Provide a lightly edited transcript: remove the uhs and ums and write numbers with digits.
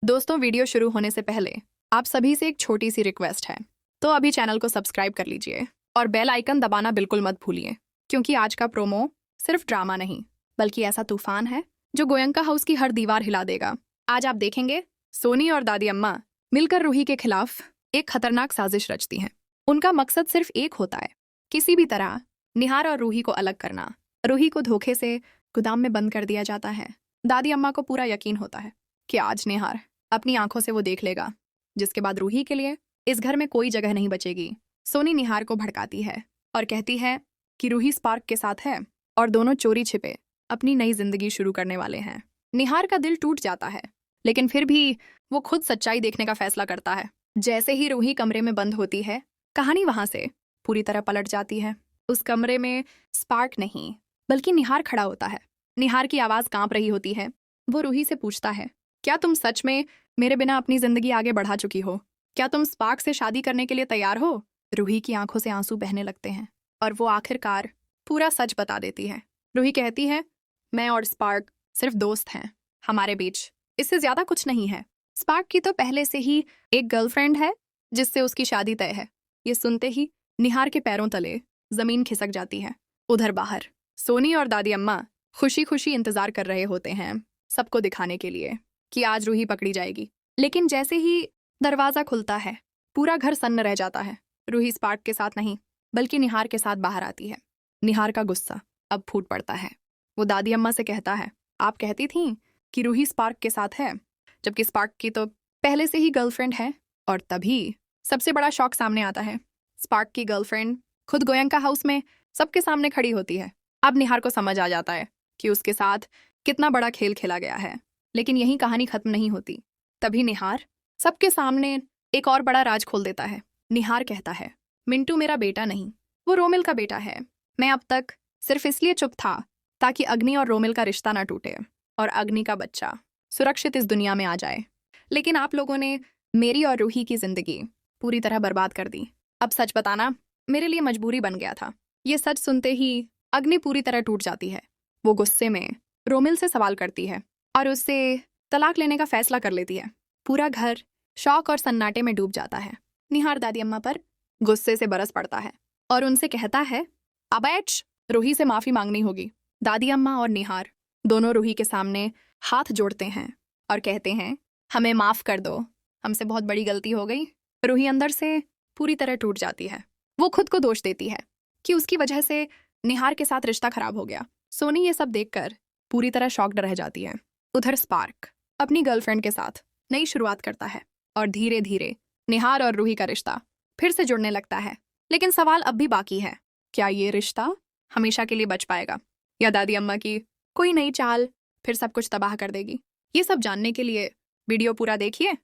दोस्तों, वीडियो शुरू होने से पहले आप सभी से एक छोटी सी रिक्वेस्ट है। तो अभी चैनल को सब्सक्राइब कर लीजिए और बेल आइकन दबाना बिल्कुल मत भूलिए, क्योंकि आज का प्रोमो सिर्फ ड्रामा नहीं बल्कि ऐसा तूफान है जो गोयंका हाउस की हर दीवार हिला देगा। आज आप देखेंगे सोनी और दादी अम्मा मिलकर रूही के खिलाफ एक खतरनाक साजिश रचती हैं। उनका मकसद सिर्फ एक होता है, किसी भी तरह निहार और रूही को अलग करना। रूही को धोखे से गोदाम में बंद कर दिया जाता है। दादी अम्मा को पूरा यकीन होता है कि आज निहार अपनी आंखों से वो देख लेगा, जिसके बाद रूही के लिए इस घर में कोई जगह नहीं बचेगी। सोनी निहार को भड़काती है और कहती है कि रूही स्पार्क के साथ है और दोनों चोरी छिपे अपनी नई जिंदगी शुरू करने वाले हैं। निहार का दिल टूट जाता है, लेकिन फिर भी वो खुद सच्चाई देखने का फैसला करता है। जैसे ही रूही कमरे में बंद होती है, कहानी वहां से पूरी तरह पलट जाती है। उस कमरे में स्पार्क नहीं बल्कि निहार खड़ा होता है। निहार की आवाज कांप रही होती है। वो रूही से पूछता है, क्या तुम सच में मेरे बिना अपनी जिंदगी आगे बढ़ा चुकी हो? क्या तुम स्पार्क से शादी करने के लिए तैयार हो? रूही की आंखों से आंसू बहने लगते हैं और वो आखिरकार पूरा सच बता देती है। रूही कहती है, मैं और स्पार्क सिर्फ दोस्त हैं, हमारे बीच इससे ज्यादा कुछ नहीं है। स्पार्क की तो पहले से ही एक गर्लफ्रेंड है जिससे उसकी शादी तय है। ये सुनते ही निहार के पैरों तले जमीन खिसक जाती है। उधर बाहर सोनी और दादी अम्मा खुशी खुशी इंतजार कर रहे होते हैं, सबको दिखाने के लिए कि आज रूही पकड़ी जाएगी। लेकिन जैसे ही दरवाजा खुलता है, पूरा घर सन्न रह जाता है। रूही स्पार्क के साथ नहीं बल्कि निहार के साथ बाहर आती है। निहार का गुस्सा अब फूट पड़ता है। वो दादी अम्मा से कहता है, आप कहती थीं कि रूही स्पार्क के साथ है, जबकि स्पार्क की तो पहले से ही गर्लफ्रेंड है। और तभी सबसे बड़ा शॉक सामने आता है। स्पार्क की गर्लफ्रेंड खुद गोयंका हाउस में सबके सामने खड़ी होती है। अब निहार को समझ आ जाता है कि उसके साथ कितना बड़ा खेल खेला गया है। लेकिन यही कहानी खत्म नहीं होती। तभी निहार सबके सामने एक और बड़ा राज खोल देता है। निहार कहता है, मिंटू मेरा बेटा नहीं, वो रोमिल का बेटा है। मैं अब तक सिर्फ इसलिए चुप था ताकि अग्नि और रोमिल का रिश्ता ना टूटे और अग्नि का बच्चा सुरक्षित इस दुनिया में आ जाए। लेकिन आप लोगों ने मेरी और रूही की जिंदगी पूरी तरह बर्बाद कर दी। अब सच बताना मेरे लिए मजबूरी बन गया था। ये सच सुनते ही अग्नि पूरी तरह टूट जाती है। वो गुस्से में रोमिल से सवाल करती है और उससे तलाक लेने का फैसला कर लेती है। पूरा घर शौक और सन्नाटे में डूब जाता है। निहार दादी अम्मा पर गुस्से से बरस पड़ता है और उनसे कहता है, अबैच, रूही से माफी मांगनी होगी। दादी अम्मा और निहार दोनों रूही के सामने हाथ जोड़ते हैं और कहते हैं, हमें माफ कर दो, हमसे बहुत बड़ी गलती हो गई। रूही अंदर से पूरी तरह टूट जाती है। वो खुद को दोष देती है कि उसकी वजह से निहार के साथ रिश्ता खराब हो गया। सोनी ये सब देखकर पूरी तरह शॉक्ड रह जाती है। उधर स्पार्क अपनी गर्लफ्रेंड के साथ नई शुरुआत करता है और धीरे धीरे निहार और रूही का रिश्ता फिर से जुड़ने लगता है। लेकिन सवाल अब भी बाकी है, क्या ये रिश्ता हमेशा के लिए बच पाएगा या दादी अम्मा की कोई नई चाल फिर सब कुछ तबाह कर देगी? ये सब जानने के लिए वीडियो पूरा देखिए।